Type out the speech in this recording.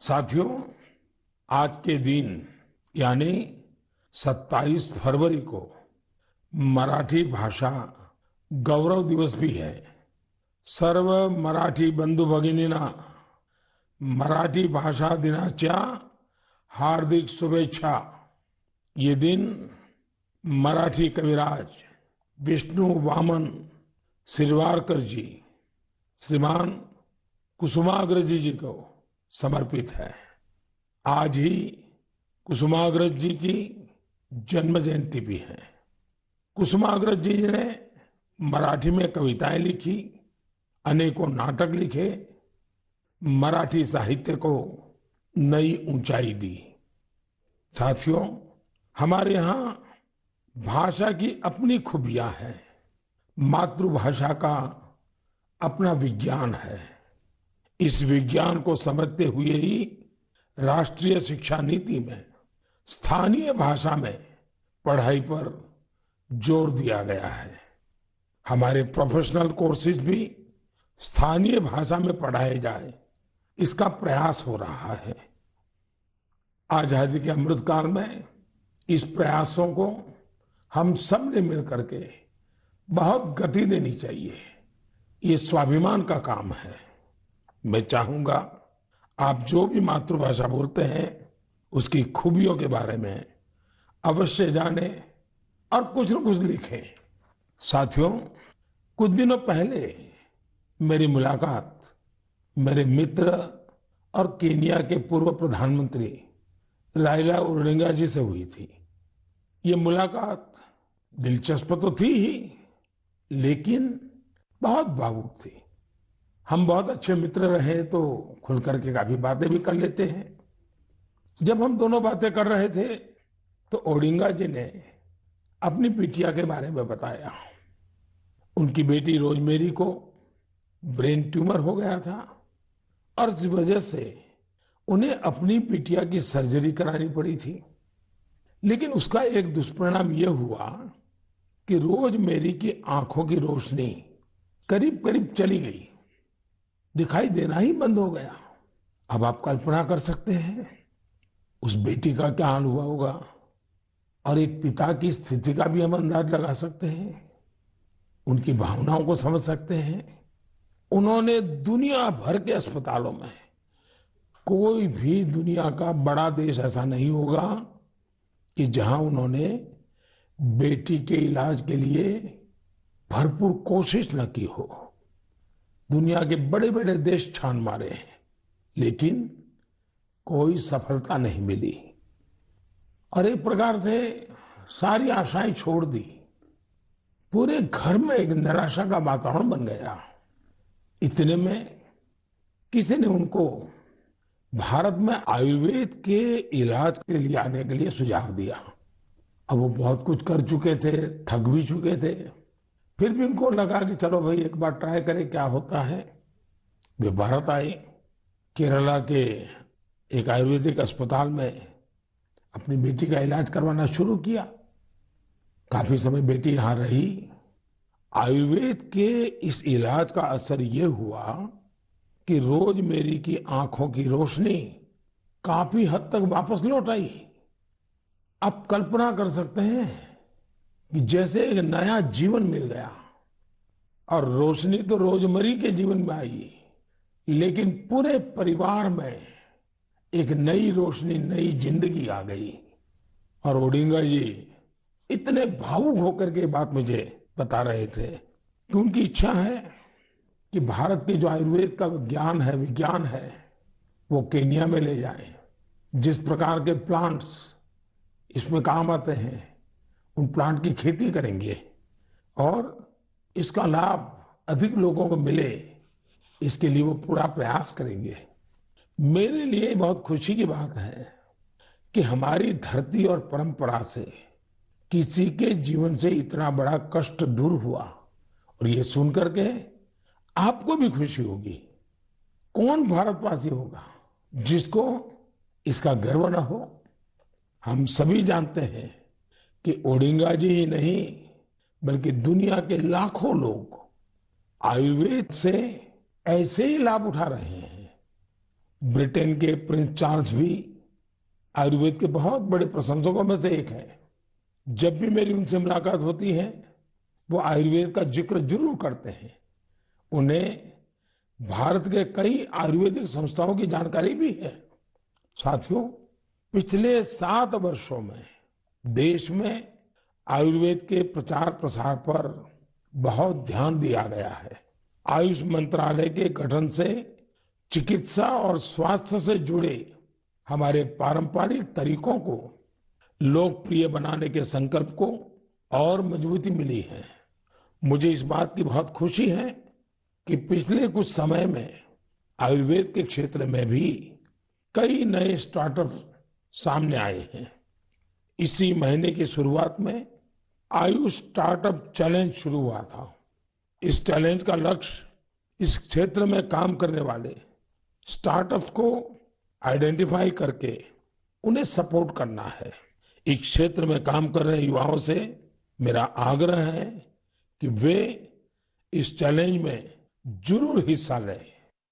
साथियों, आज के दिन यानी 27 फरवरी को मराठी भाषा गौरव दिवस भी है। सर्व मराठी बंधू भगिनींना मराठी भाषा दिनाच्या हार्दिक शुभेच्छा। ये दिन मराठी कविराज विष्णु वामन शिरवाडकर जी, श्रीमान कुसुमाग्रज जी को समर्पित है। आज ही कुसुमाग्रज जी की जन्म जयंती भी है। कुसुमाग्रज जी ने मराठी में कविताएं लिखी, अनेकों नाटक लिखे, मराठी साहित्य को नई ऊंचाई दी। साथियों, हमारे यहाँ भाषा की अपनी खूबियां हैं। मातृभाषा का अपना विज्ञान है। इस विज्ञान को समझते हुए ही राष्ट्रीय शिक्षा नीति में स्थानीय भाषा में पढ़ाई पर जोर दिया गया है। हमारे प्रोफेशनल कोर्सेज भी स्थानीय भाषा में पढ़ाए जाए, इसका प्रयास हो रहा है। आजादी के अमृतकाल में इस प्रयासों को हम सब ने मिलकर के बहुत गति देनी चाहिए। ये स्वाभिमान का काम है। मैं चाहूंगा आप जो भी मातृभाषा बोलते हैं उसकी खूबियों के बारे में अवश्य जानें और कुछ न कुछ लिखें। साथियों, कुछ दिनों पहले मेरी मुलाकात मेरे मित्र और केन्या के पूर्व प्रधानमंत्री राइला ओडिंगा जी से हुई थी। ये मुलाकात दिलचस्प तो थी ही, लेकिन बहुत भावुक थी। हम बहुत अच्छे मित्र रहे तो खुल करके काफी बातें भी कर लेते हैं। जब हम दोनों बातें कर रहे थे तो ओडिंगा जी ने अपनी बिटिया के बारे में बताया। उनकी बेटी रोजमेरी को ब्रेन ट्यूमर हो गया था और इस वजह से उन्हें अपनी बिटिया की सर्जरी करानी पड़ी थी। लेकिन उसका एक दुष्परिणाम यह हुआ कि रोजमेरी की आंखों की रोशनी करीब करीब चली गई, दिखाई देना ही बंद हो गया। अब आप कल्पना कर सकते हैं उस बेटी का क्या हाल हुआ होगा, और एक पिता की स्थिति का भी हम अंदाज लगा सकते हैं, उनकी भावनाओं को समझ सकते हैं। उन्होंने दुनिया भर के अस्पतालों में, कोई भी दुनिया का बड़ा देश ऐसा नहीं होगा कि जहां उन्होंने बेटी के इलाज के लिए भरपूर कोशिश न की हो। दुनिया के बड़े बड़े देश छान मारे, लेकिन कोई सफलता नहीं मिली और एक प्रकार से सारी आशाएं छोड़ दी। पूरे घर में एक निराशा का वातावरण बन गया। इतने में किसी ने उनको भारत में आयुर्वेद के इलाज के लिए आने के लिए सुझाव दिया। अब वो बहुत कुछ कर चुके थे, थक भी चुके थे, फिर भी उनको लगा कि चलो भाई एक बार ट्राई करें क्या होता है। वे भारत आए, केरला के एक आयुर्वेदिक अस्पताल में अपनी बेटी का इलाज करवाना शुरू किया। काफी समय बेटी यहाँ रही। आयुर्वेद के इस इलाज का असर ये हुआ कि रोजमेरी की आंखों की रोशनी काफी हद तक वापस लौट आई। आप कल्पना कर सकते हैं कि जैसे एक नया जीवन मिल गया। और रोशनी तो रोजमेरी के जीवन में आई, लेकिन पूरे परिवार में एक नई रोशनी, नई जिंदगी आ गई। और ओडिंगा जी इतने भावुक होकर के बात मुझे बता रहे थे कि उनकी इच्छा है कि भारत के जो आयुर्वेद का विज्ञान है वो केन्या में ले जाए। जिस प्रकार के प्लांट्स इसमें काम आते हैं, उन प्लांट की खेती करेंगे और इसका लाभ अधिक लोगों को मिले, इसके लिए वो पूरा प्रयास करेंगे। मेरे लिए बहुत खुशी की बात है कि हमारी धरती और परंपरा से किसी के जीवन से इतना बड़ा कष्ट दूर हुआ। और ये सुनकर के आपको भी खुशी होगी। कौन भारतवासी होगा जिसको इसका गर्व न हो। हम सभी जानते हैं कि ओडिंगा जी ही नहीं बल्कि दुनिया के लाखों लोग आयुर्वेद से ऐसे ही लाभ उठा रहे हैं। ब्रिटेन के प्रिंस चार्ल्स भी आयुर्वेद के बहुत बड़े प्रशंसकों में से एक है। जब भी मेरी उनसे मुलाकात होती है, वो आयुर्वेद का जिक्र जरूर करते हैं। उन्हें भारत के कई आयुर्वेदिक संस्थाओं की जानकारी भी है। साथियों, पिछले 7 वर्षों में देश में आयुर्वेद के प्रचार प्रसार पर बहुत ध्यान दिया गया है। आयुष मंत्रालय के गठन से चिकित्सा और स्वास्थ्य से जुड़े हमारे पारंपरिक तरीकों को लोकप्रिय बनाने के संकल्प को और मजबूती मिली है। मुझे इस बात की बहुत खुशी है कि पिछले कुछ समय में आयुर्वेद के क्षेत्र में भी कई नए स्टार्टअप सामने आए हैं। इसी महीने की शुरुआत में आयुष स्टार्टअप चैलेंज शुरू हुआ था। इस चैलेंज का लक्ष्य इस क्षेत्र में काम करने वाले स्टार्टअप्स को आइडेंटिफाई करके उन्हें सपोर्ट करना है। इस क्षेत्र में काम कर रहे युवाओं से मेरा आग्रह है कि वे इस चैलेंज में जरूर हिस्सा लें।